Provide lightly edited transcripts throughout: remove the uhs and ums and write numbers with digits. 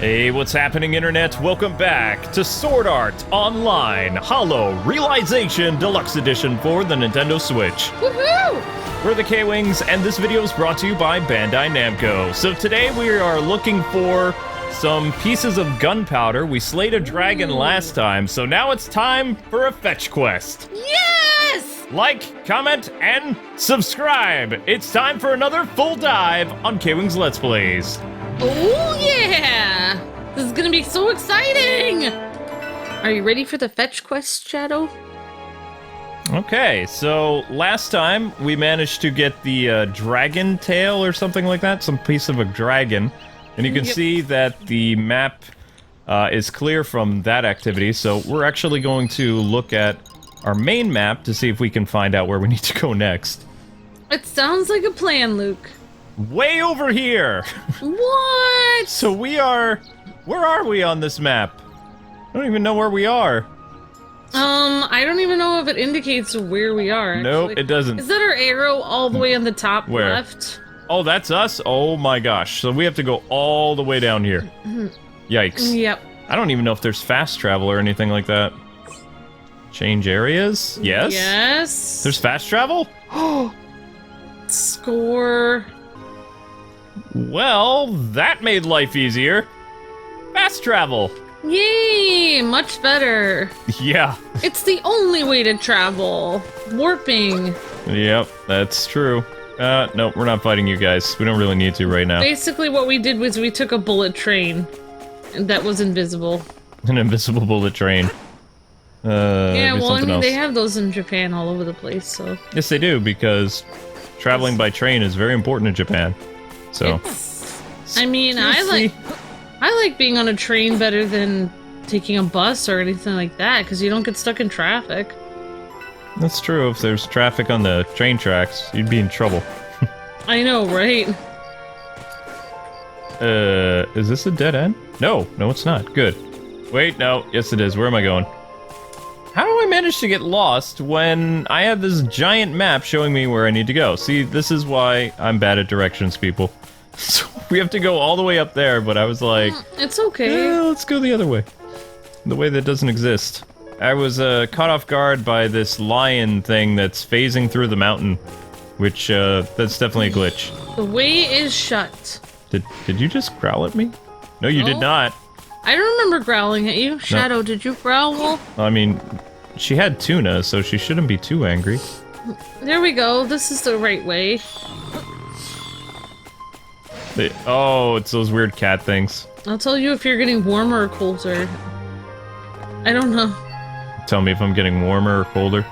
Hey, what's happening, Internet? Welcome back to Sword Art Online Hollow Realization Deluxe Edition for the Nintendo Switch. Woohoo! We're the K-Wings, and this video is brought to you by Bandai Namco. So today we are looking for some pieces of gunpowder. We slayed a dragon last time, so now it's time for a fetch quest. Yes! Like, comment, and subscribe! It's time for another full dive on K-Wings Let's Plays. Oh yeah! This is gonna be so exciting! Are you ready for the fetch quest, Shadow? Okay, so last time we managed to get the dragon tail or something like that, some piece of a dragon, and you can see that the map is clear from that activity, so we're actually going to look at our main map to see if we can find out where we need to go next. It sounds like a plan, Luke. Way over here! What? So we are... Where are we on this map? I don't even know where we are. I don't even know if it indicates where we are, actually. Nope, it doesn't. Is that our arrow all the way on the top Where? left? Oh, that's us? Oh my gosh. So we have to go all the way down here. Yikes. Yep. I don't even know if there's fast travel or anything like that. Change areas? Yes? Yes. There's fast travel? Score. Well, that made life easier. Fast travel. Yay! Much better. Yeah. It's the only way to travel. Warping. Yep, that's true. No, we're not fighting you guys. We don't really need to right now. Basically what we did was we took a bullet train that was invisible. An invisible bullet train. Yeah, well, I mean, else. they have those in Japan all over the place, so... Yes, they do, because traveling by train is very important in Japan. So... I mean, I like being on a train better than taking a bus or anything like that, because you don't get stuck in traffic. That's true. If there's traffic on the train tracks, you'd be in trouble. I know, right? Is this a dead end? No, it's not. Good. Wait, no. Yes, it is. Where am I going? How do I manage to get lost when I have this giant map showing me where I need to go? See, this is why I'm bad at directions, people. So we have to go all the way up there, but I was like... It's okay. Let's go the other way. The way that doesn't exist. I was caught off guard by this lion thing that's phasing through the mountain, which, that's definitely a glitch. The way is shut. Did you just growl at me? No, you did not. I don't remember growling at you. Shadow, did you growl? I mean, she had tuna, so she shouldn't be too angry. There we go. This is the right way. Oh, it's those weird cat things. I'll tell you if you're getting warmer or colder. I don't know. Tell me if I'm getting warmer or colder.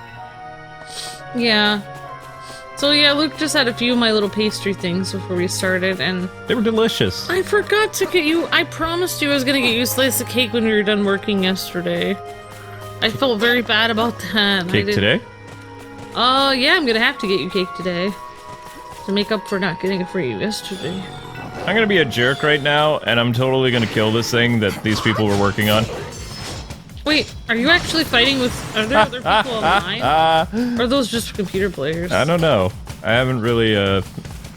Yeah. So yeah, Luke just had a few of my little pastry things before we started, and... They were delicious. I forgot to get you... I promised you I was gonna get you a slice of cake when we were done working yesterday. I felt very bad about that. Cake today? Yeah, I'm gonna have to get you cake today. To make up for not getting it for you yesterday. I'm gonna be a jerk right now, and I'm totally gonna kill this thing that these people were working on. Wait, are you actually fighting with... Are there other people online? Or are those just computer players? I don't know. I haven't really,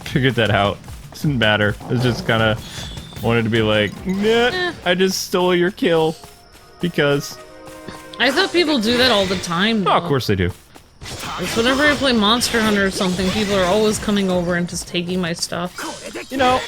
figured that out. Doesn't matter. It's just kinda wanted to be like, nah, I just stole your kill. Because... I thought people do that all the time, though. Oh, of course they do. It's whenever I play Monster Hunter or something, people are always coming over and just taking my stuff. You know,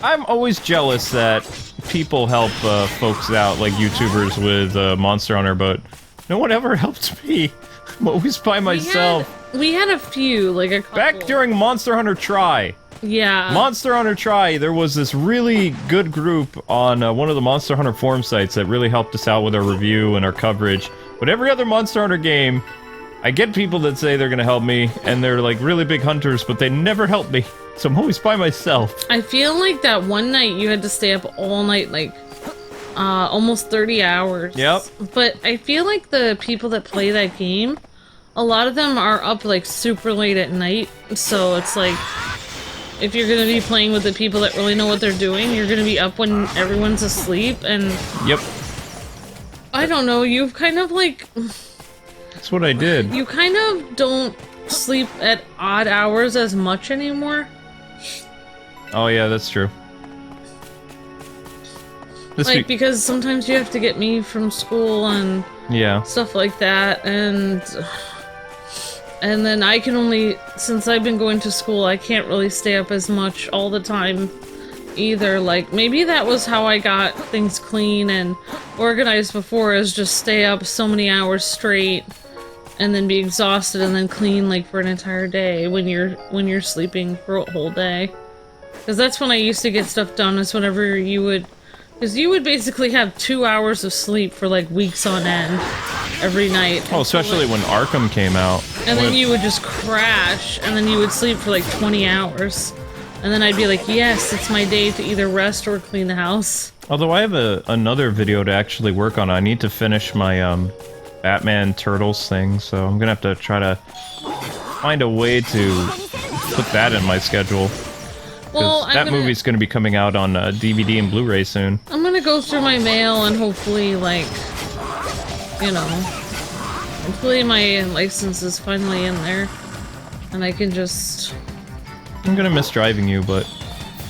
I'm always jealous that people help folks out, like YouTubers with Monster Hunter, but no one ever helped me. I'm always by myself. We had a few, like a couple. Back during Monster Hunter Try. Yeah. Monster Hunter Try, there was this really good group on one of the Monster Hunter forum sites that really helped us out with our review and our coverage. But every other Monster Hunter game, I get people that say they're gonna help me, and they're like really big hunters, but they never help me. So I'm always by myself. I feel like that one night you had to stay up all night, like, almost 30 hours. Yep. But I feel like the people that play that game, a lot of them are up, like, super late at night. So it's like, if you're gonna be playing with the people that really know what they're doing, you're gonna be up when everyone's asleep, and... Yep. I don't know, you've kind of, like... That's what I did. You kind of don't sleep at odd hours as much anymore. Oh yeah, that's true. Like, because sometimes you have to get me from school and stuff like that, and then I can only, since I've been going to school, I can't really stay up as much all the time either. Like, maybe that was how I got things clean and organized before, is just stay up so many hours straight and then be exhausted and then clean like for an entire day when you're sleeping for a whole day. Because that's when I used to get stuff done, is whenever you would, because you would basically have 2 hours of sleep for like weeks on end every night. Oh, especially when Arkham came out. And then you would just crash, and then you would sleep for like 20 hours. And then I'd be like, yes, it's my day to either rest or clean the house. Although I have another video to actually work on. I need to finish my Batman Turtles thing, so I'm gonna have to try to find a way to put that in my schedule. Well, that movie's gonna be coming out on DVD and Blu-ray soon. I'm gonna go through my mail and hopefully, like, you know, hopefully my license is finally in there, and I can just... I'm gonna miss driving you, but...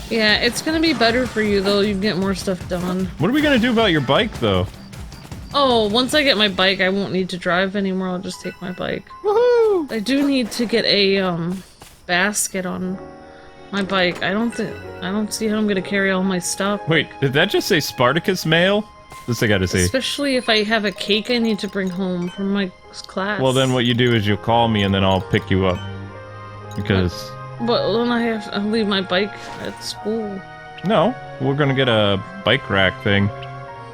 Yeah, it's gonna be better for you, though. You can get more stuff done. What are we gonna do about your bike, though? Oh, once I get my bike, I won't need to drive anymore. I'll just take my bike. Woohoo! I do need to get a, basket on my bike. I don't see how I'm gonna carry all my stuff. Wait, did that just say Spartacus mail? This I gotta see. Especially if I have a cake I need to bring home from my class. Well, then what you do is you'll call me and then I'll pick you up. Because... But then I have to leave my bike at school. No, we're gonna get a bike rack thing.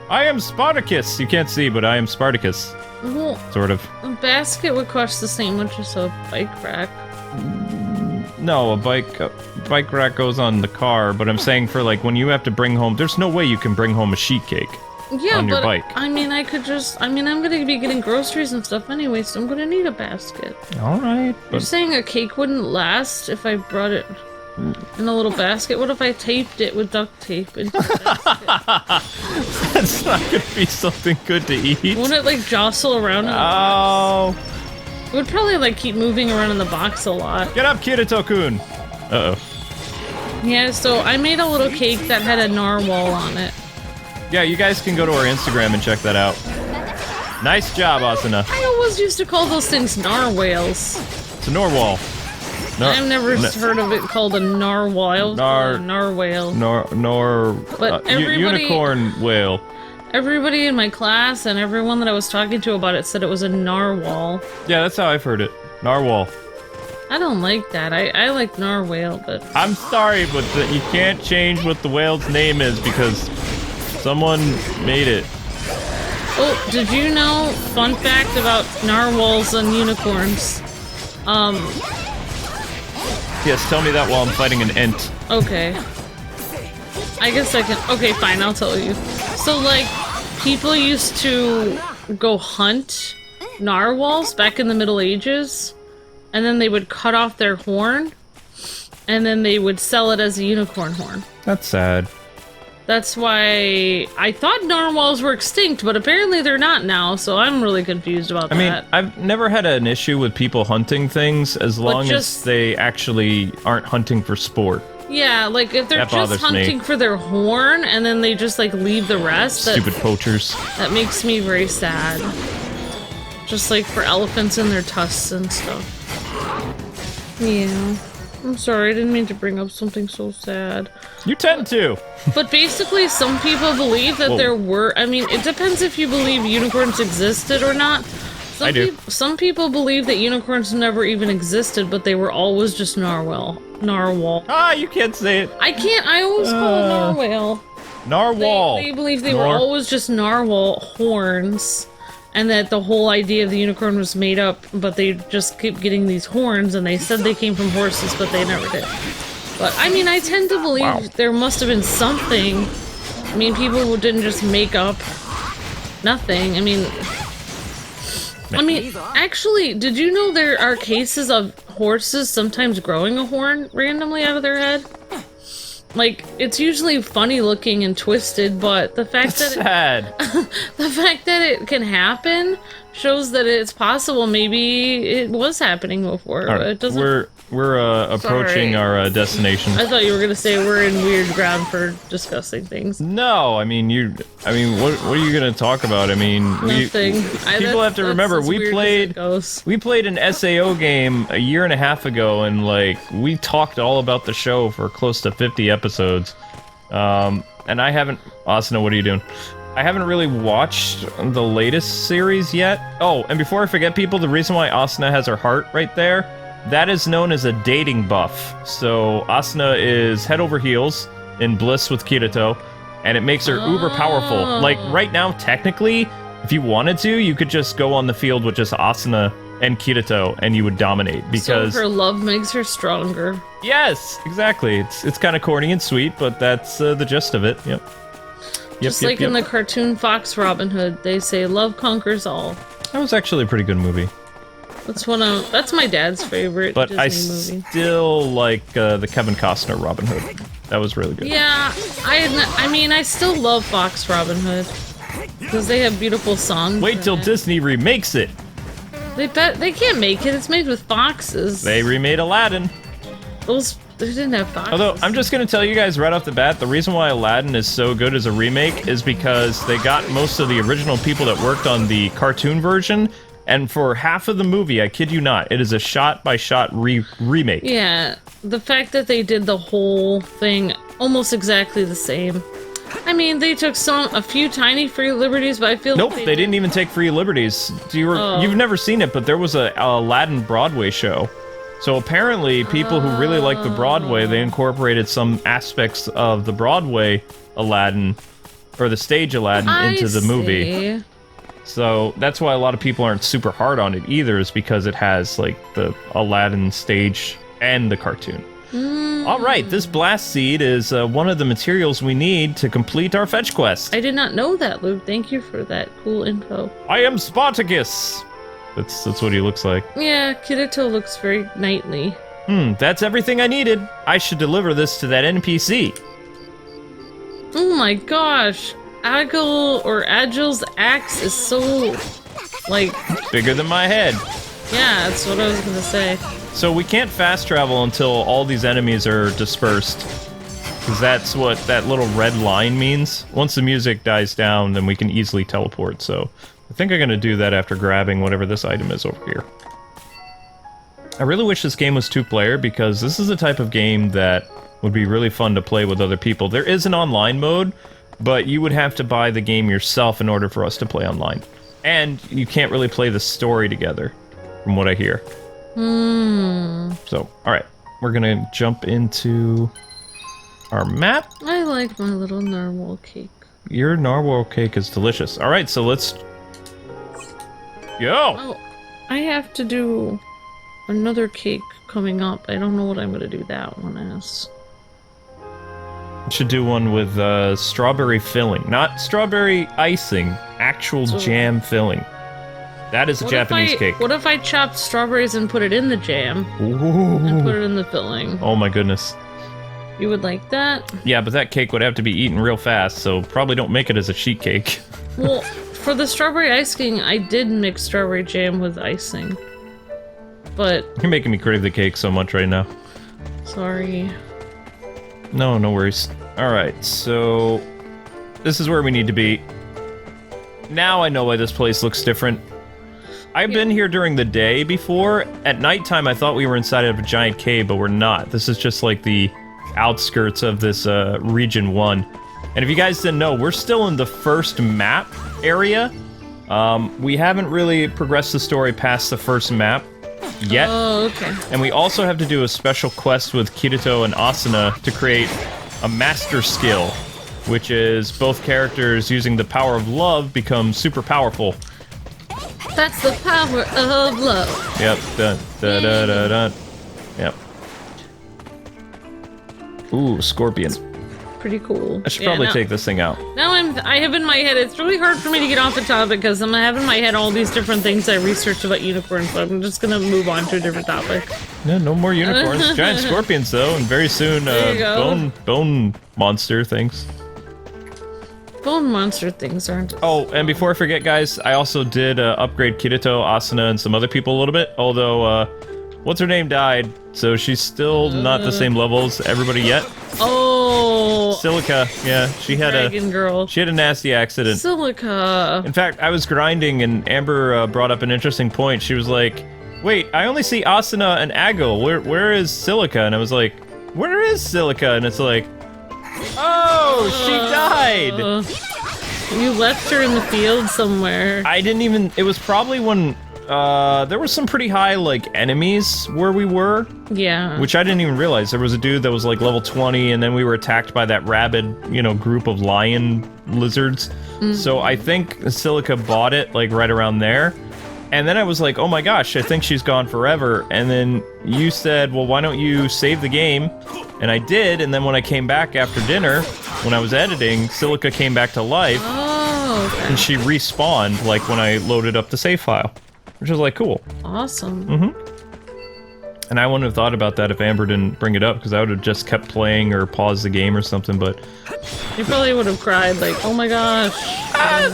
I am Spartacus! You can't see, but I am Spartacus. Well, sort of. A basket would cost the same much as a bike rack. No, a bike rack goes on the car, but I'm saying for like when you have to bring home, there's no way you can bring home a sheet cake on your bike. I mean, I could just, I'm gonna be getting groceries and stuff anyway, so I'm gonna need a basket. Alright. You're saying a cake wouldn't last if I brought it in a little basket? What if I taped it with duct tape into the basket? That's not gonna be something good to eat. Wouldn't it like jostle around in the box? It would probably like keep moving around in the box a lot. Get up, Kirito-kun! Uh-oh. Yeah, so I made a little cake that had a narwhal on it. Yeah, you guys can go to our Instagram and check that out. Nice job, Asuna. I always used to call those things narwhals. It's a narwhal. I've never heard of it called a narwhal. Narwhal. But unicorn whale. Everybody in my class and everyone that I was talking to about it said it was a narwhal. Yeah, that's how I've heard it. Narwhal. I don't like that. I like narwhal, but... I'm sorry, but you can't change what the whale's name is because someone made it. Oh, did you know, fun fact about narwhals and unicorns? Yes, tell me that while I'm fighting an ent. Okay. I guess I can... Okay, fine, I'll tell you. So, like, people used to go hunt narwhals back in the Middle Ages, and then they would cut off their horn, and then they would sell it as a unicorn horn. That's sad. That's why I thought narwhals were extinct, but apparently they're not now, so I'm really confused about that. I mean, I've never had an issue with people hunting things as long as they actually aren't hunting for sport. Yeah, like if they're just hunting for their horn and then they just like leave the rest. Stupid poachers. That makes me very sad. Just like for elephants and their tusks and stuff. Yeah. I'm sorry, I didn't mean to bring up something so sad. You tend to! But basically, some people believe that there were... I mean, it depends if you believe unicorns existed or not. I do. Some people believe that unicorns never even existed, but they were always just narwhal. Ah, you can't say it. I can't, I always call it narwhal. Narwhal. They believe they were always just narwhal horns. And that the whole idea of the unicorn was made up, but they just keep getting these horns, and they said they came from horses, but they never did. But, I mean, I tend to believe there must have been something. I mean, people didn't just make up nothing. I mean, actually, did you know there are cases of horses sometimes growing a horn randomly out of their head? Like, it's usually funny looking and twisted, but the fact the fact that it can happen shows that it's possible. Maybe it was happening before. Right. It doesn't... approaching Sorry. our destination. I thought you were gonna say we're in weird ground for discussing things. No, I mean what are you gonna talk about? I mean, Nothing. People have to remember we played an SAO game a year and a half ago, and like we talked all about the show for close to 50 episodes. And I haven't. Asuna, what are you doing? I haven't really watched the latest series yet. Oh, and before I forget, people, the reason why Asuna has her heart right there, that is known as a dating buff. So Asuna is head over heels in bliss with Kirito, and it makes her uber powerful. Like, right now, technically, if you wanted to, you could just go on the field with just Asuna and Kirito, and you would dominate, because... So her love makes her stronger. Yes, exactly. It's kind of corny and sweet, but that's the gist of it. Yep. Just like in the cartoon Fox Robin Hood, they say love conquers all. That was actually a pretty good movie. That's my dad's favorite but Disney movie. Still like the Kevin Costner Robin Hood. That was really good. Yeah, I mean, I still love Fox Robin Hood because they have beautiful songs. Wait till Disney remakes it. They can't make it. It's made with foxes. They remade Aladdin. They didn't have foxes. Although, I'm just gonna tell you guys right off the bat, the reason why Aladdin is so good as a remake is because they got most of the original people that worked on the cartoon version, and for half of the movie, I kid you not, it is a shot-by-shot remake. Yeah, the fact that they did the whole thing almost exactly the same. I mean, they took a few tiny free liberties, but I feel Nope, like they didn't even take free liberties. You've never seen it, but there was a Aladdin Broadway show. So apparently, people who really like the Broadway, they incorporated some aspects of the Broadway Aladdin, or the stage Aladdin, into the movie. So that's why a lot of people aren't super hard on it either, is because it has like the Aladdin stage and the cartoon. Alright, this blast seed is one of the materials we need to complete our fetch quest. I did not know that, Luke. Thank you for that cool info. I am Spartacus! That's what he looks like. Yeah, Kirito looks very knightly. That's everything I needed. I should deliver this to that NPC. Oh my gosh. Agile's axe is so, like... Bigger than my head. Yeah, that's what I was gonna say. So we can't fast travel until all these enemies are dispersed. Because that's what that little red line means. Once the music dies down, then we can easily teleport, so... I think I'm gonna do that after grabbing whatever this item is over here. I really wish this game was 2-player, because this is the type of game that would be really fun to play with other people. There is an online mode, but you would have to buy the game yourself in order for us to play online. And you can't really play the story together, from what I hear. So, alright. We're gonna jump into our map. I like my little narwhal cake. Your narwhal cake is delicious. Alright, so let's... Yo! Oh, I have to do another cake coming up. I don't know what I'm gonna do that one as. You should do one with strawberry filling. Not strawberry icing, actual jam filling. That is a Japanese cake. What if I chopped strawberries and put it in the jam? Ooh. And put it in the filling? Oh my goodness. You would like that? Yeah, but that cake would have to be eaten real fast, so probably don't make it as a sheet cake. Well, for the strawberry icing, I did mix strawberry jam with icing. But... You're making me crave the cake so much right now. Sorry. No worries. Alright, so... This is where we need to be. Now I know why this place looks different. I've been here during the day before. At nighttime, I thought we were inside of a giant cave, but we're not. This is just like the outskirts of this Region 1. And if you guys didn't know, we're still in the first map area. We haven't really progressed the story past the first map yet. Oh, okay. And we also have to do a special quest with Kirito and Asuna to create a master skill, which is both characters using the power of love become super powerful. That's the power of love. Yep. Dun, da, da, da, da. Yep. Ooh, scorpion. Pretty cool. I should probably take this thing out. Now I have in my head, it's really hard for me to get off the topic because I'm having in my head all these different things I researched about unicorns, so I'm just gonna move on to a different topic. Yeah, no more unicorns. Giant scorpions, though, and very soon, bone monster things. Bone monster things aren't... Oh, and before I forget, guys, I also did upgrade Kirito, Asuna, and some other people a little bit, although, What's-her-name died, so she's still not the same level as everybody yet. Oh! Silica, yeah, she had Dragon girl. She had a nasty accident. Silica. In fact, I was grinding and Amber brought up an interesting point. She was like, wait, I only see Asuna and Agil. Where is Silica? And I was like, where is Silica? And it's like, oh, she died! You left her in the field somewhere. I didn't even, it was probably when, there were some pretty high, like, enemies where we were. Yeah. Which I didn't even realize. There was a dude that was, like, level 20, and then we were attacked by that rabid, you know, group of lion lizards. So I think Silica bought it, like, right around there. And then I was like, oh my gosh, I think she's gone forever. And then you said, well, why don't you save the game? And I did, and then when I came back after dinner, when I was editing, Silica came back to life. Oh, okay. And she respawned, like, when I loaded up the save file. Which was, like, cool. Awesome. And I wouldn't have thought about that if Amber didn't bring it up, because I would have just kept playing or paused the game or something, but... You probably would have cried, like, oh my gosh.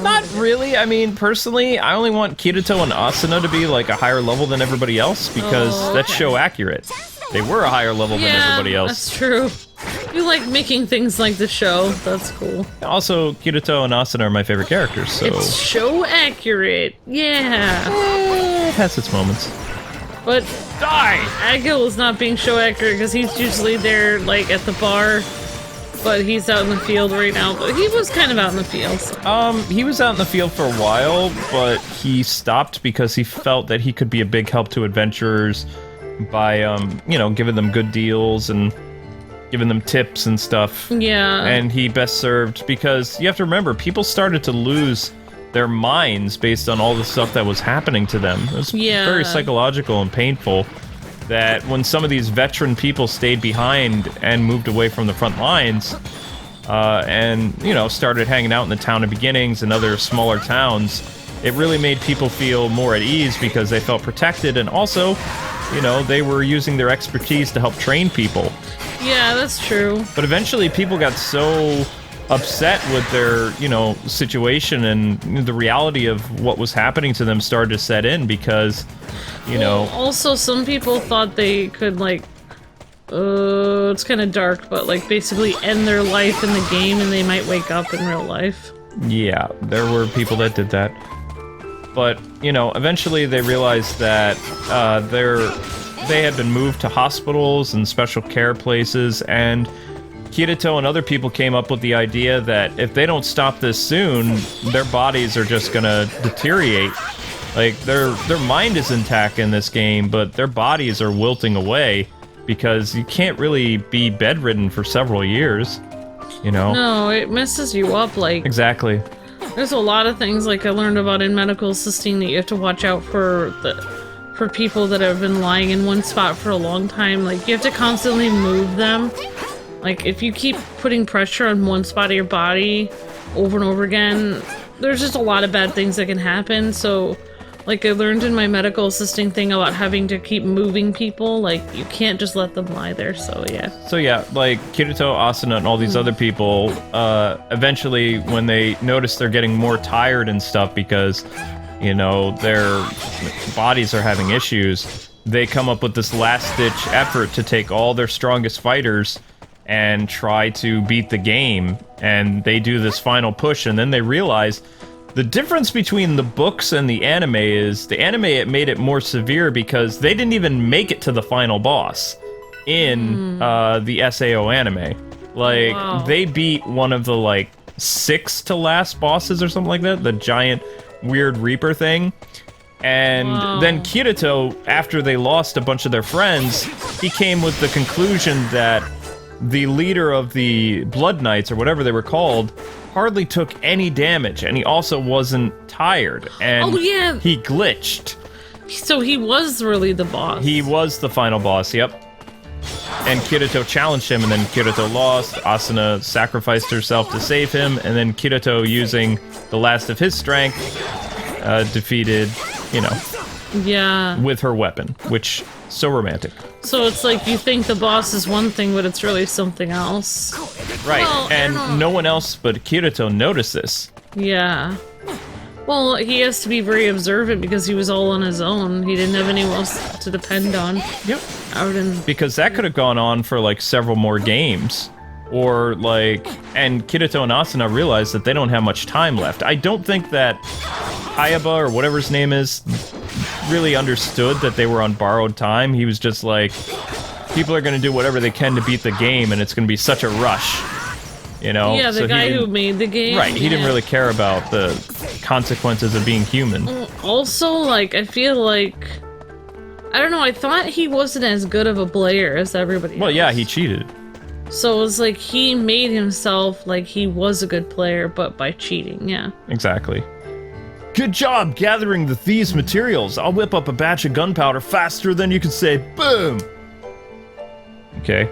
Not really. I mean, personally, I only want Kirito and Asuna to be, like, a higher level than everybody else, because that's show accurate. They were a higher level than everybody else. That's true. You like making things like the show. That's cool. Also, Kirito and Asuna are my favorite characters, so... It's show accurate. Yeah. It has its moments. But... Die! Agil is not being show accurate because he's usually there, like, at the bar. But he's out in the field right now. But he was kind of out in the field. So. He was out in the field for a while, but he stopped because he felt that he could be a big help to adventurers by, you know, giving them good deals and giving them tips and stuff. Yeah. And he best served because you have to remember, people started to lose their minds based on all the stuff that was happening to them. It was very psychological and painful that when some of these veteran people stayed behind and moved away from the front lines and, you know, started hanging out in the town of beginnings and other smaller towns, it really made people feel more at ease because they felt protected, and also, you know, they were using their expertise to help train people. Yeah, that's true. But eventually people got so upset with their, you know, situation, and the reality of what was happening to them started to set in because, you know... Also, some people thought they could, like, it's kind of dark, but, like, basically end their life in the game and they might wake up in real life. Yeah, there were people that did that. But, you know, eventually they realized that they had been moved to hospitals and special care places, and Kirito and other people came up with the idea that if they don't stop this soon, their bodies are just gonna deteriorate. Like, their mind is intact in this game, but their bodies are wilting away because you can't really be bedridden for several years, you know? No, it messes you up, like... Exactly. There's a lot of things, like I learned about in medical assisting, that you have to watch out for people that have been lying in one spot for a long time. Like, you have to constantly move them. Like, if you keep putting pressure on one spot of your body over and over again, there's just a lot of bad things that can happen. So, like, I learned in my medical assisting thing about having to keep moving people. Like, you can't just let them lie there, so yeah. So yeah, like, Kirito, Asuna, and all these other people, eventually, when they notice they're getting more tired and stuff because, you know, their bodies are having issues, they come up with this last-ditch effort to take all their strongest fighters and try to beat the game. And they do this final push, and then they realize the difference between the books and the anime is the anime, it made it more severe because they didn't even make it to the final boss in the SAO anime. Like, they beat one of the, like, 6 to last bosses or something like that, the giant weird Reaper thing. And then Kirito, after they lost a bunch of their friends, he came with the conclusion that the leader of the Blood Knights, or whatever they were called, hardly took any damage, and he also wasn't tired, and he glitched. So he was really the boss. He was the final boss, yep. And Kirito challenged him, and then Kirito lost. Asuna sacrificed herself to save him, and then Kirito, using the last of his strength, defeated, you know, with her weapon, which, so romantic. So it's like you think the boss is one thing, but it's really something else. Right, well, and no one else but Kirito noticed this. Yeah. Well, he has to be very observant because he was all on his own. He didn't have anyone else to depend on. Yep. Out in... Because that could have gone on for, like, several more games. Or, like... And Kirito and Asuna realized that they don't have much time left. I don't think that Hayaba, or whatever his name is, really understood that they were on borrowed time. He was just like, people are going to do whatever they can to beat the game, and it's going to be such a rush. You know? Yeah, the guy who made the game. Right, he didn't really care about the consequences of being human. Also, like, I feel like... I don't know, I thought he wasn't as good of a player as everybody else. Well, yeah, he cheated. So it was like he made himself like he was a good player, but by cheating, yeah. Exactly. Good job gathering the thieves' materials. I'll whip up a batch of gunpowder faster than you can say boom! Okay.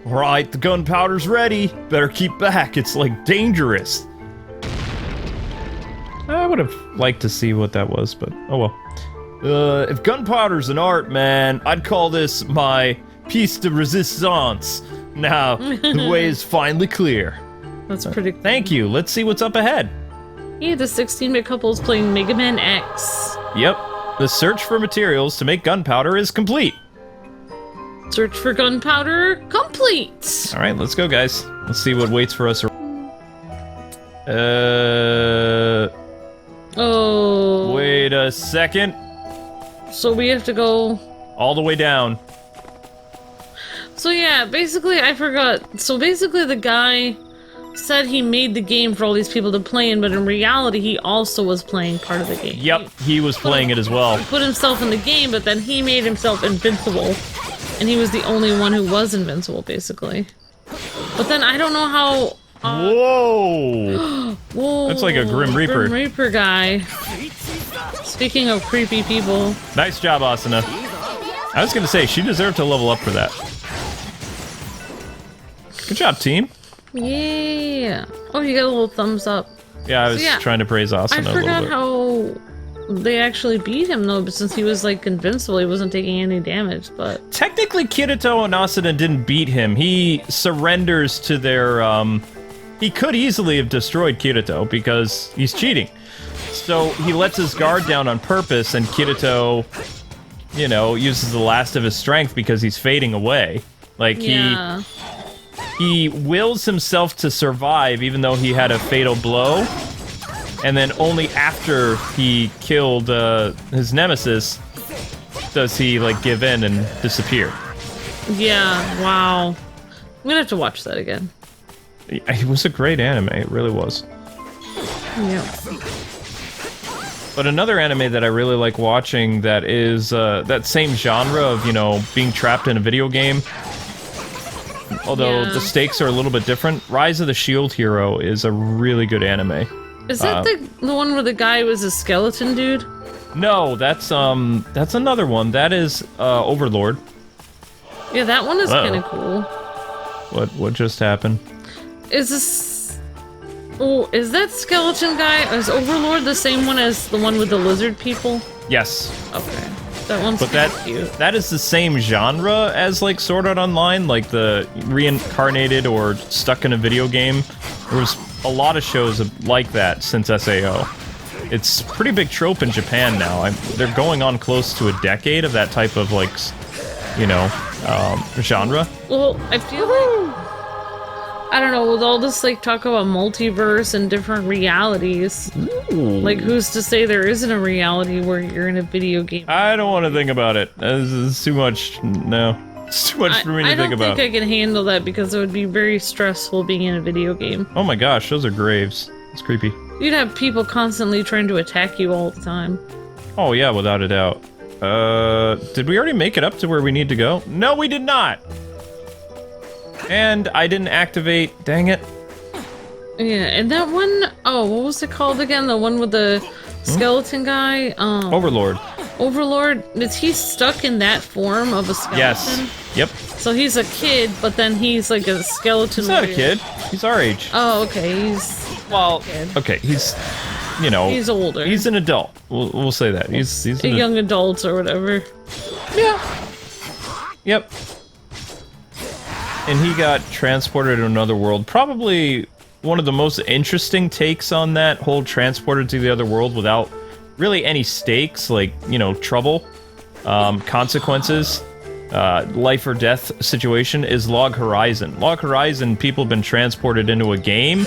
Alright, the gunpowder's ready. Better keep back, it's like dangerous. I would have liked to see what that was, but oh well. If gunpowder's an art, man, I'd call this my piece de resistance. Now, the way is finally clear. That's pretty cool. Thank you, let's see what's up ahead. Yeah, the 16-bit couple is playing Mega Man X. Yep, the search for materials to make gunpowder is complete. Search for gunpowder complete. Alright, let's go, guys. Let's see what waits for us. Oh. Wait a second. So we have to go... All the way down. So yeah, basically, I forgot. So basically the guy said he made the game for all these people to play in, but in reality, he also was playing part of the game. Yep, he was playing it as well. He put himself in the game, but then he made himself invincible. And he was the only one who was invincible, basically. But then I don't know how... Whoa! Whoa! That's like a Grim Reaper. Grim Reaper guy. Speaking of creepy people. Nice job, Asuna. I was gonna say, she deserved to level up for that. Good job, team. Yeah. Oh, you got a little thumbs up. Yeah, I was trying to praise Asuna a little bit. I forgot how they actually beat him, though, but since he was, like, invincible, he wasn't taking any damage, but... Technically, Kirito and Asuna didn't beat him. He surrenders to their, He could easily have destroyed Kirito, because he's cheating. So, he lets his guard down on purpose, and Kirito, you know, uses the last of his strength because he's fading away. Like, he wills himself to survive, even though he had a fatal blow. And then only after he killed his nemesis does he, like, give in and disappear. Yeah, wow. I'm gonna have to watch that again. It was a great anime, it really was. Yeah. But another anime that I really like watching that is that same genre of, you know, being trapped in a video game. Although the stakes are a little bit different. Rise of the Shield Hero is a really good anime. Is that the one where the guy was a skeleton dude? No, that's another one. That is Overlord. Yeah, that one is kind of cool. What just happened? Is this... Oh, is that skeleton guy, is Overlord the same one as the one with the lizard people? Yes. Okay. That one's cute. That is the same genre as, like, Sword Art Online, like the reincarnated or stuck in a video game. There was a lot of shows like that since SAO. It's a pretty big trope in Japan now. They're going on close to a decade of that type of, like, you know, genre. Well, I feel like... I don't know, with all this, like, talk about multiverse and different realities, like, who's to say there isn't a reality where you're in a video game? I don't want to think about it. It's too much, no. It's too much for me to think about. I don't think I can handle that because it would be very stressful being in a video game. Oh my gosh, those are graves. It's creepy. You'd have people constantly trying to attack you all the time. Oh yeah, without a doubt. Did we already make it up to where we need to go? No, we did not! And I didn't activate, dang it. Yeah, and that one, oh, what was it called again? The one with the skeleton guy? Overlord. Overlord, is he stuck in that form of a skeleton? Yes. Yep. So he's a kid, but then he's like a skeleton. He's not a kid. He's our age. Oh, okay. He's okay. He's, you know, he's older. He's an adult. We'll say that. He's a young adult or whatever. Yeah. Yep. And he got transported to another world, probably one of the most interesting takes on that whole transported to the other world without really any stakes, like, you know, trouble, consequences, life or death situation, is Log Horizon. Log Horizon, people have been transported into a game,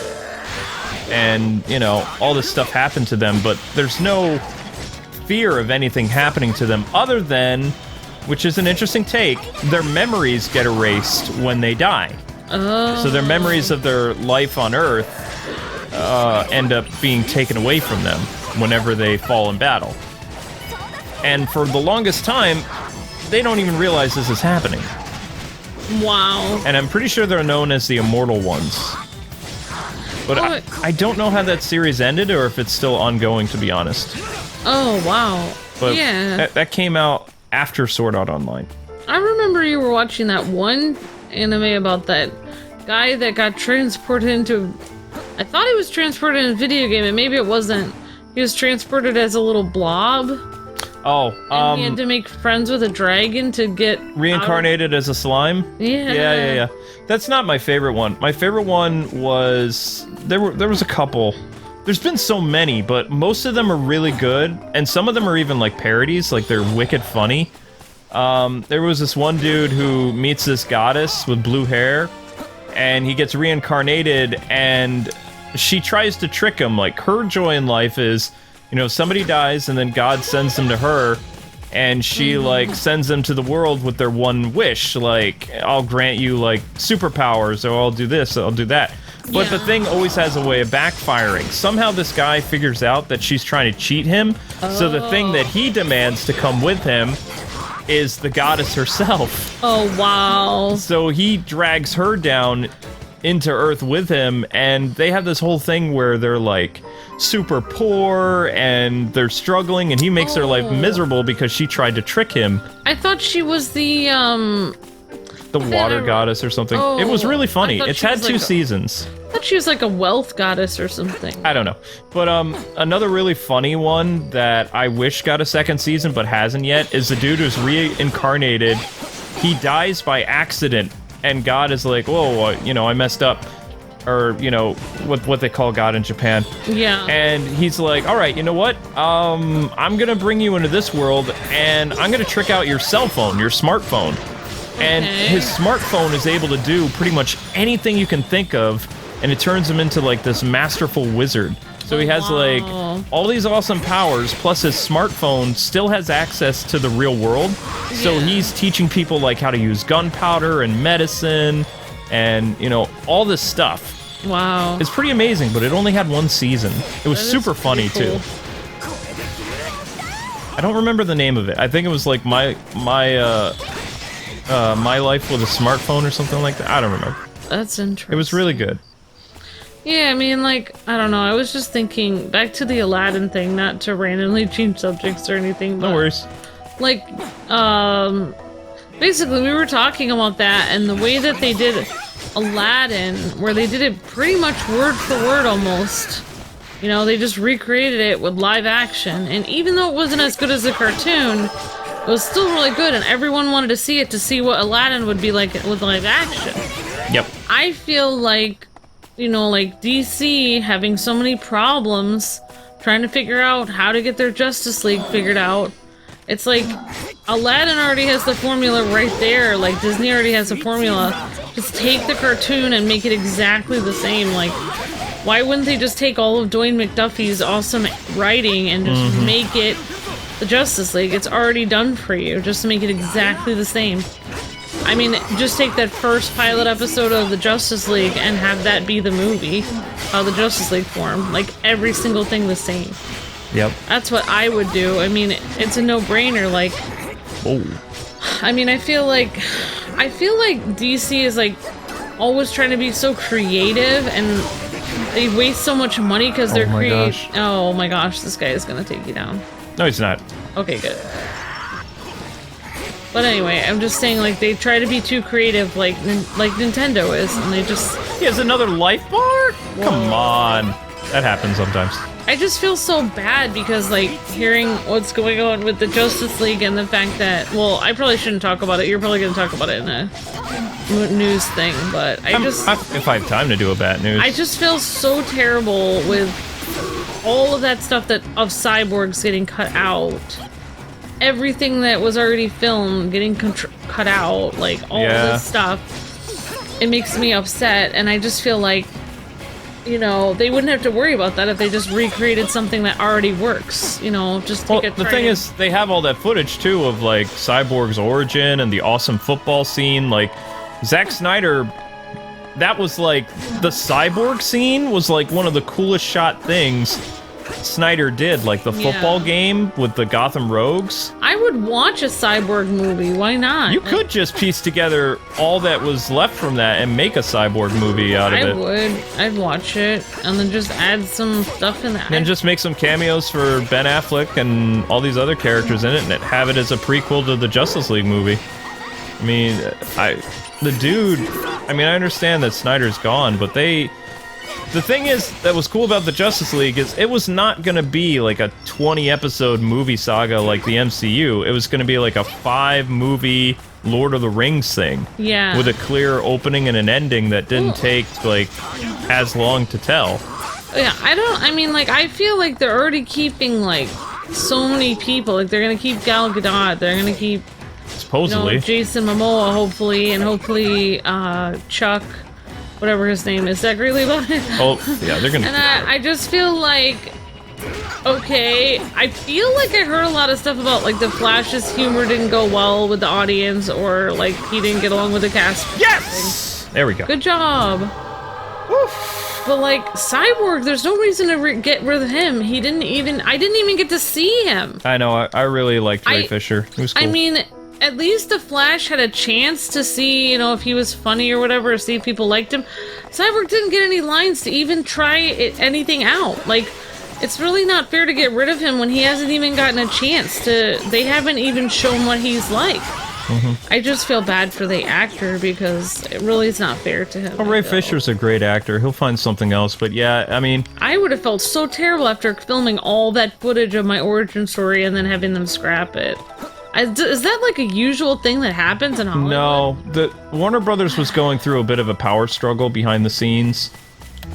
and, you know, all this stuff happened to them, but there's no fear of anything happening to them other than, which is an interesting take, their memories get erased when they die. So their memories of their life on Earth end up being taken away from them whenever they fall in battle. And for the longest time, they don't even realize this is happening. Wow. And I'm pretty sure they're known as the Immortal Ones. But I don't know how that series ended or if it's still ongoing, to be honest. Oh, wow. But yeah. that came out after Sword Art Online. I remember you were watching that one anime about that guy that got transported into... I thought he was transported in a video game, and maybe it wasn't. He was transported as a little blob. Oh, and he had to make friends with a dragon to get... Reincarnated as a slime? Yeah. Yeah. That's not my favorite one. My favorite one was... There was a couple. There's been so many, but most of them are really good, and some of them are even like parodies, like they're wicked funny. There was this one dude who meets this goddess with blue hair, and he gets reincarnated, and she tries to trick him. Like, her joy in life is, you know, somebody dies, and then God sends them to her, and she, like, sends them to the world with their one wish. Like, I'll grant you, like, superpowers, or I'll do this, or I'll do that. But the thing always has a way of backfiring. Somehow this guy figures out that she's trying to cheat him, so the thing that he demands to come with him is the goddess herself. Oh, wow. So he drags her down into Earth with him, and they have this whole thing where they're, like, super poor, and they're struggling, and he makes their life miserable because she tried to trick him. I thought she was the water goddess or something. Oh, it was really funny. It's had 2 like seasons. I thought she was like a wealth goddess or something. I don't know. But another really funny one that I wish got a 2nd season but hasn't yet is the dude who's reincarnated. He dies by accident, and God is like, whoa, you know, I messed up. Or, you know, what they call God in Japan. Yeah. And he's like, all right, you know what? I'm going to bring you into this world, and I'm going to trick out your cell phone, your smartphone. And his smartphone is able to do pretty much anything you can think of, and it turns him into, like, this masterful wizard. So he has, like, all these awesome powers, plus his smartphone still has access to the real world. So he's teaching people, like, how to use gunpowder and medicine, and, you know, all this stuff. Wow. It's pretty amazing, but it only had 1 season. It was super funny, too. I don't remember the name of it. I think it was, like, My Life with a Smartphone or something like that. I don't remember. That's interesting. It was really good. Yeah, I mean, like, I don't know. I was just thinking back to the Aladdin thing, not to randomly change subjects or anything. But, no worries. Like, basically, we were talking about that, and the way that they did Aladdin, where they did it pretty much word for word almost. You know, they just recreated it with live action, and even though it wasn't as good as the cartoon, it was still really good, and everyone wanted to see it to see what Aladdin would be like with live action. Yep. I feel like, you know, like DC having so many problems trying to figure out how to get their Justice League figured out. It's like Aladdin already has the formula right there. Like, Disney already has a formula. Just take the cartoon and make it exactly the same. Like, why wouldn't they just take all of Dwayne McDuffie's awesome writing and just make it the Justice League? It's already done for you. Just make it exactly the same. I mean, just take that first pilot episode of the Justice League and have that be the movie, the Justice League form. Like, every single thing the same. Yep. That's what I would do. I mean, it's a no-brainer. Like, I mean, I feel like DC is like always trying to be so creative, and they waste so much money because they're creative. Oh my gosh, this guy is gonna take you down. No, he's not. Okay, good. But anyway, I'm just saying, like, they try to be too creative, like Nintendo is, and they just... He has another life bar? Come on. that happens sometimes. I just feel so bad because, like, hearing what's going on with the Justice League and the fact that, well, I probably shouldn't talk about it. You're probably going to talk about it in a news thing, but if I have time to do a bad news. I just feel so terrible with all of that stuff of Cyborgs getting cut out. Everything that was already filmed getting cut out, like, all this stuff. It makes me upset, and I just feel like, you know, they wouldn't have to worry about that if they just recreated something that already works. You know, just take the thing is, they have all that footage too of like Cyborg's origin and the awesome football scene. Like Zack Snyder, that was like the Cyborg scene was like one of the coolest shot things Snyder did, like the football game with the Gotham Rogues. I would watch a Cyborg movie. Why not? You could just piece together all that was left from that and make a Cyborg movie out of it. I would. I'd watch it and then just add some stuff in that. And just make some cameos for Ben Affleck and all these other characters in it, and have it as a prequel to the Justice League movie. I mean, the dude. I mean, I understand that Snyder's gone, but the thing is, that was cool about the Justice League is it was not going to be like a 20-episode movie saga like the MCU. It was going to be like a 5-movie Lord of the Rings thing. Yeah. With a clear opening and an ending that didn't take, like, as long to tell. Yeah, I mean, like, I feel like they're already keeping, like, so many people. Like, they're going to keep Gal Gadot. They're going to keep, supposedly, you know, Jason Momoa, hopefully, and hopefully, Chuck... whatever his name is. That really about it? Oh, yeah, they're gonna... And I just feel like... Okay, I feel like I heard a lot of stuff about, like, the Flash's humor didn't go well with the audience, or, like, he didn't get along with the cast. Yes! There we go. Good job. Oof. But, like, Cyborg, there's no reason to get rid of him. I didn't even get to see him. I know, I really liked Ray Fisher. It was cool. I mean... at least the Flash had a chance to see, you know, if he was funny or whatever, or see if people liked him. Cyborg didn't get any lines to even try anything out. Like, it's really not fair to get rid of him when he hasn't even gotten a chance to... They haven't even shown what he's like. I just feel bad for the actor because it really is not fair to him. Well, Ray Fisher's a great actor. He'll find something else, but yeah, I mean... I would have felt so terrible after filming all that footage of my origin story and then having them scrap it. Is that like a usual thing that happens in Hollywood? No, the Warner Brothers was going through a bit of a power struggle behind the scenes.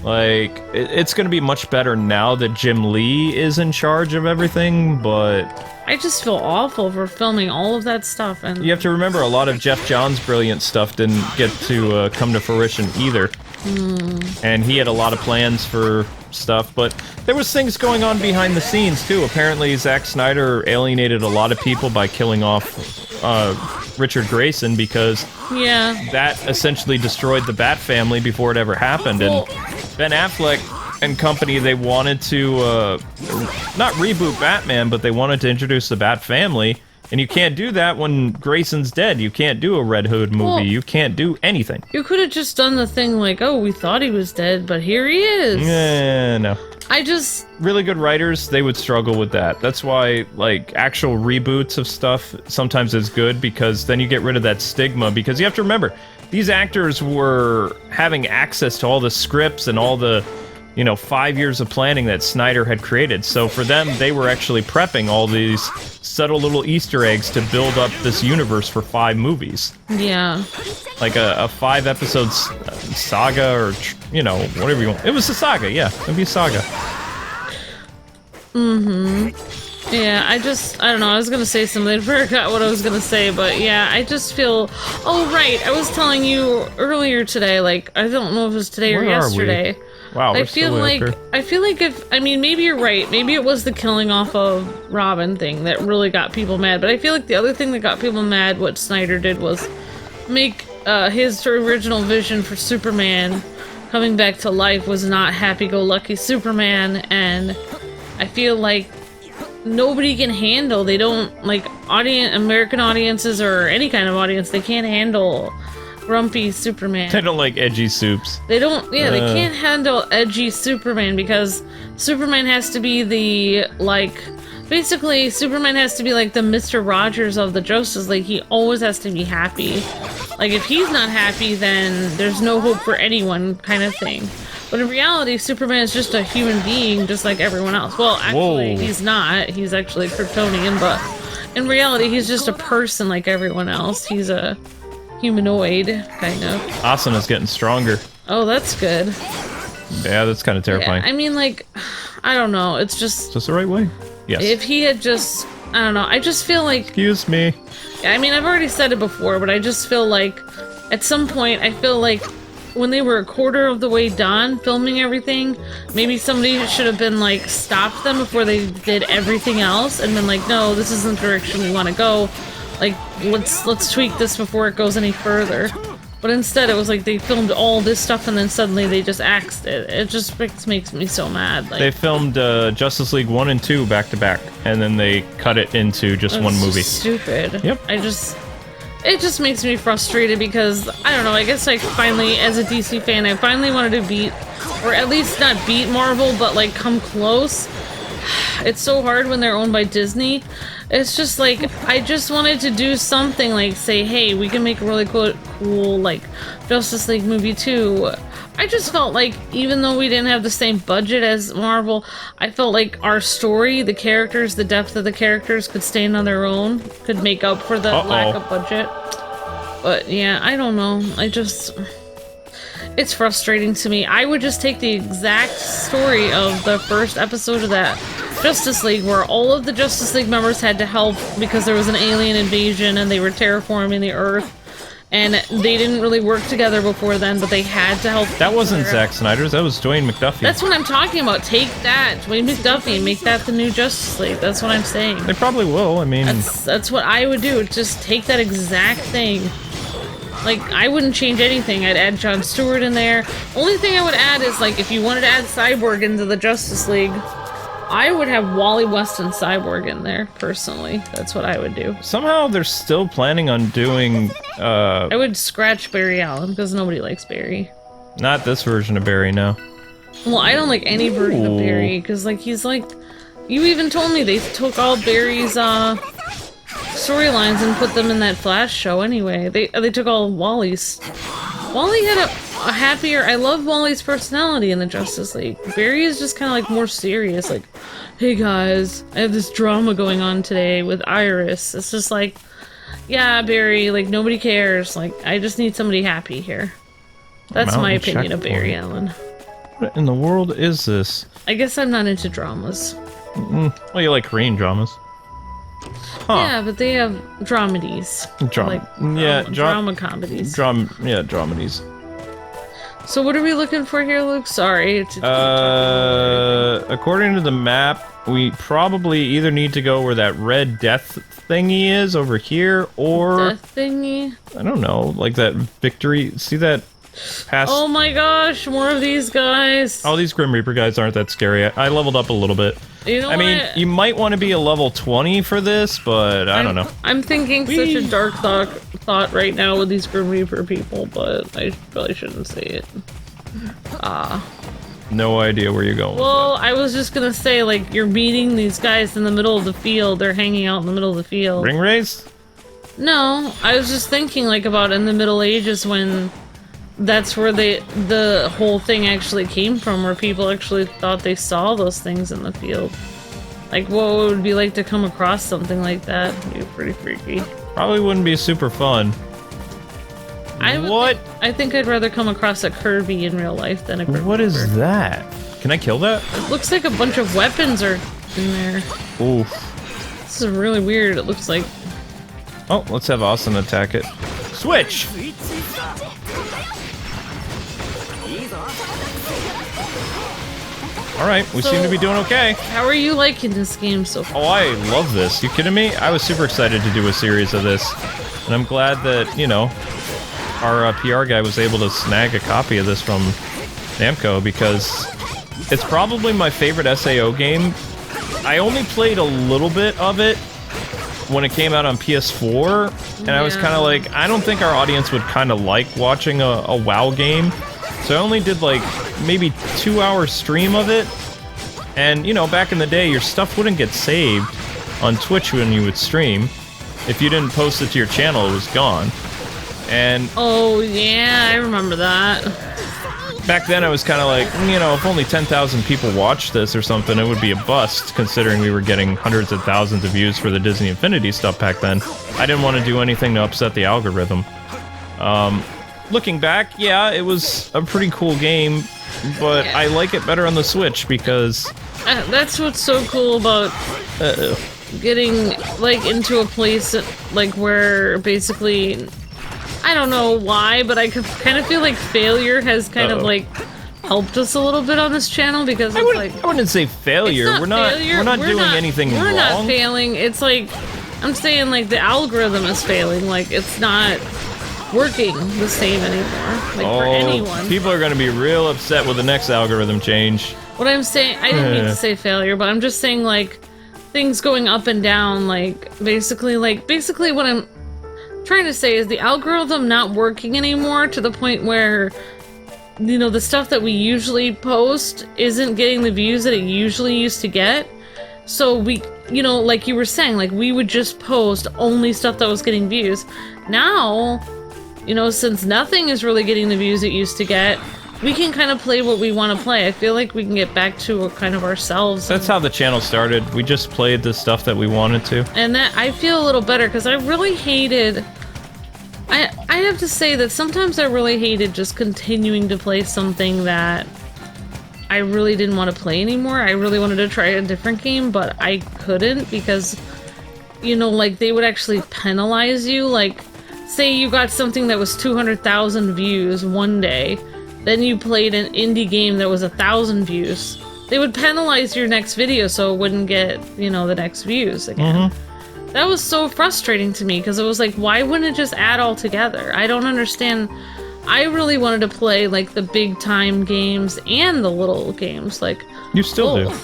Like, it's going to be much better now that Jim Lee is in charge of everything, but... I just feel awful for filming all of that stuff, and... You have to remember, a lot of Jeff Johns' brilliant stuff didn't get to come to fruition either. And he had a lot of plans for stuff, but there was things going on behind the scenes too. Apparently Zack Snyder alienated a lot of people by killing off Richard Grayson because that essentially destroyed the Bat family before it ever happened. And Ben Affleck and company, they wanted to not reboot Batman, but they wanted to introduce the Bat family. And you can't do that when Grayson's dead. You can't do a Red Hood movie. Well, you can't do anything. You could have just done the thing like, oh, we thought he was dead, but here he is. No. Really good writers, they would struggle with that. That's why, like, actual reboots of stuff sometimes is good, because then you get rid of that stigma. Because you have to remember, these actors were having access to all the scripts and all the, 5 years of planning that Snyder had created. So for them, they were actually prepping all these subtle little Easter eggs to build up this universe for 5 movies. Yeah. Like a 5-episode saga, or, whatever you want. It was a saga, yeah. It'd be a saga. Yeah, I don't know, I was gonna say something, I forgot what I was gonna say, but yeah, I just feel... Oh, right, I was telling you earlier today, like, I don't know if it was today or yesterday. Wow, I feel like maybe you're right. Maybe it was the killing off of Robin thing that really got people mad. But I feel like the other thing that got people mad, what Snyder did, was make his original vision for Superman coming back to life was not happy-go-lucky Superman, and I feel like nobody can handle. They don't, like, American audiences or any kind of audience. They can't handle grumpy Superman. They don't like edgy soups. They don't, they can't handle edgy Superman, because Superman has to be basically Superman has to be like the Mr. Rogers of the Justice League. He always has to be happy. Like, if he's not happy, then there's no hope for anyone, kind of thing. But in reality, Superman is just a human being, just like everyone else. Well, actually, Whoa. he's not. He's actually Kryptonian, but in reality, he's just a person like everyone else. He's a humanoid, kind of. Asuna's getting stronger. Oh, that's good. Yeah, that's kind of terrifying. Yeah, I mean, like, I don't know. It's just... Is this the right way? Yes. If he had just... I don't know. I just feel like... Excuse me. I mean, I've already said it before, but I just feel like... At some point, I feel like when they were a quarter of the way done filming everything, maybe somebody should have been like, stopped them before they did everything else and been like, no, this isn't the direction we want to go. Like, let's tweak this before it goes any further. But instead, it was like they filmed all this stuff and then suddenly they just axed it. It just makes me so mad. Like, they filmed Justice League 1 and 2 back to back, and then they cut it into just one movie. Stupid. Yep. It just makes me frustrated because, I don't know, I guess like finally, as a DC fan, I finally wanted to beat, or at least not beat Marvel, but like come close. It's so hard when they're owned by Disney. It's just like, I just wanted to do something like say, hey, we can make a really cool like Justice League movie too. I just felt like even though we didn't have the same budget as Marvel, I felt like our story, the characters, the depth of the characters could stand on their own, could make up for the lack of budget. But yeah, I don't know. It's frustrating to me. I would just take the exact story of the first episode of that Justice League where all of the Justice League members had to help because there was an alien invasion and they were terraforming the Earth. And they didn't really work together before then, but they had to help. That wasn't Zack Snyder's, that was Dwayne McDuffie. That's what I'm talking about. Take that, Dwayne McDuffie, make that the new Justice League. That's what I'm saying. They probably will, I mean... That's what I would do, just take that exact thing. Like, I wouldn't change anything. I'd add Jon Stewart in there. Only thing I would add is, like, if you wanted to add Cyborg into the Justice League, I would have Wally West and Cyborg in there, personally. That's what I would do. Somehow they're still planning on doing, I would scratch Barry Allen, because nobody likes Barry. Not this version of Barry, no. Well, I don't like any version of Barry, because, like, he's like... You even told me they took all Barry's, storylines and put them in that Flash show anyway. They took all Wally's. Wally had a happier... I love Wally's personality in the Justice League. Barry is just kind of like more serious, like, hey guys, I have this drama going on today with Iris. It's just like, yeah, Barry, like, nobody cares. Like, I just need somebody happy here. That's my opinion of Barry Allen. What in the world is this? I guess I'm not into dramas. Well, you like Korean dramas. Huh. Yeah, but they have dramedies. Drama comedies. Dramedies. So what are we looking for here, Luke? Sorry. According to the map, we probably either need to go where that red death thingy is over here, or... Death thingy? I don't know, like that victory... See that past... Oh my gosh, more of these guys! Oh, these Grim Reaper guys aren't that scary. I leveled up a little bit. You know I mean, you might want to be a level 20 for this, but I don't know. I'm thinking such a dark thought right now with these Grim Reaper people, but I probably shouldn't say it. No idea where you're going. Well, I was just gonna say, like, you're meeting these guys in the middle of the field. They're hanging out in the middle of the field. Ring race? No, I was just thinking, like, about in the Middle Ages when that's where the whole thing actually came from, where people actually thought they saw those things in the field. Like, what would it be like to come across something like that? It'd be pretty freaky. Probably wouldn't be super fun. I think I'd rather come across a Kirby in real life than a Grim What Reaper. is that? Can I kill that? It looks like a bunch of weapons are in there. Oof. This is really weird. It looks like... Oh, let's have Austin attack it. Switch! Alright, we seem to be doing okay. How are you liking this game so far? Oh, I love this. You kidding me? I was super excited to do a series of this. And I'm glad that, you know, our PR guy was able to snag a copy of this from Namco, because it's probably my favorite SAO game. I only played a little bit of it when it came out on PS4, and I was kind of like, I don't think our audience would kind of like watching a WoW game. So I only did like maybe 2-hour stream of it. And, you know, back in the day, your stuff wouldn't get saved on Twitch when you would stream. If you didn't post it to your channel, it was gone. And... Oh, yeah, I remember that. back then I was kind of like, you know, if only 10,000 people watched this or something, it would be a bust, considering we were getting hundreds of thousands of views for the Disney Infinity stuff back then. I didn't want to do anything to upset the algorithm. Looking back, yeah, it was a pretty cool game, but I like it better on the Switch because... that's what's so cool about getting, like, into a place, like, where basically... I don't know why, but I kind of feel like failure has kind of, like, helped us a little bit on this channel, because it's like... I wouldn't say failure. We're not doing anything wrong. We're not failing. It's like... I'm saying, like, the algorithm is failing. Like, it's not working the same anymore. Like, for anyone. People are going to be real upset with the next algorithm change. What I'm saying... I didn't mean to say failure, but I'm just saying, like, things going up and down, like, basically what I'm trying to say is the algorithm not working anymore, to the point where, you know, the stuff that we usually post isn't getting the views that it usually used to get. So we, you know, like you were saying, like, we would just post only stuff that was getting views. Now, you know, since nothing is really getting the views it used to get, we can kind of play what we want to play. I feel like we can get back to a kind of ourselves. That's how the channel started. We just played the stuff that we wanted to. And that, I feel a little better, because I really hated... I have to say that sometimes I really hated just continuing to play something that I really didn't want to play anymore. I really wanted to try a different game, but I couldn't, because, you know, like, they would actually penalize you. Like, say you got something that was 200,000 views one day, then you played an indie game that was 1,000 views. They would penalize your next video so it wouldn't get, you know, the next views again. That was so frustrating to me, because it was like, why wouldn't it just add all together? I don't understand. I really wanted to play, like, the big time games and the little games, like... You still do.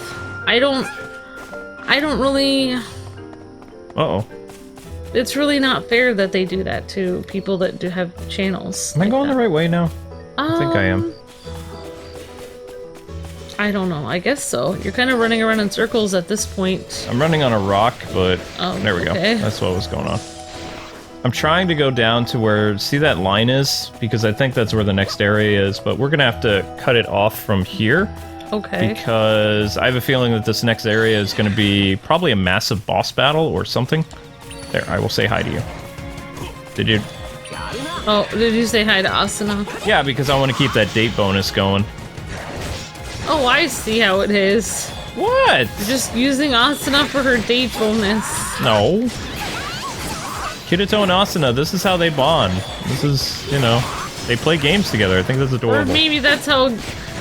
I don't really... Uh-oh. It's really not fair that they do that to people that do have channels. Am I going the right way now? I think I am. I don't know. I guess so. You're kind of running around in circles at this point. I'm running on a rock, but there we go. That's what was going on. I'm trying to go down to where, see that line is? Because I think that's where the next area is, but we're going to have to cut it off from here. Okay. Because I have a feeling that this next area is going to be probably a massive boss battle or something. There, I will say hi to you. Did you? Oh, did you say hi to Asuna? Yeah, because I want to keep that date bonus going. Oh, I see how it is. What? You're just using Asuna for her date bonus. No. Kirito and Asuna, this is how they bond. This is, you know, they play games together. I think that's adorable. Or maybe that's how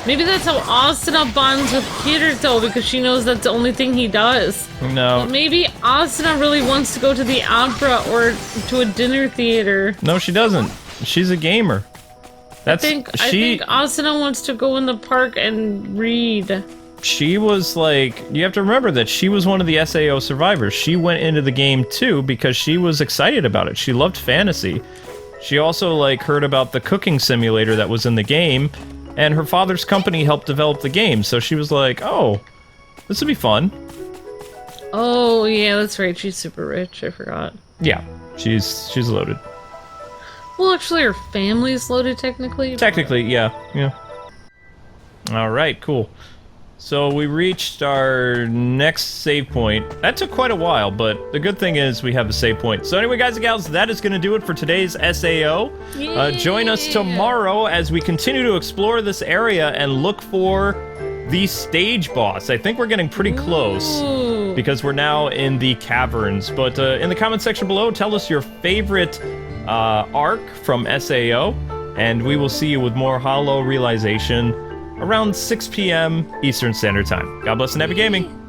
Asuna bonds with Kirito, because she knows that's the only thing he does. No. But maybe Asuna really wants to go to the opera or to a dinner theater. No, she doesn't. She's a gamer. I think Asuna wants to go in the park and read. She was like, you have to remember that she was one of the SAO survivors. She went into the game too because she was excited about it. She loved fantasy. She also, like, heard about the cooking simulator that was in the game, and her father's company helped develop the game, so she was like, oh, this would be fun. Oh, yeah, that's right. She's super rich. I forgot. Yeah, she's loaded. Well, actually, her family's loaded, technically. Technically, yeah. Alright, cool. So we reached our next save point. That took quite a while, but the good thing is we have a save point. So anyway, guys and gals, that is going to do it for today's SAO. Join us tomorrow as we continue to explore this area and look for the stage boss. I think we're getting pretty close because we're now in the caverns. But in the comment section below, tell us your favorite arc from SAO, and we will see you with more Hollow Realization around 6 p.m. Eastern Standard Time. God bless and happy gaming!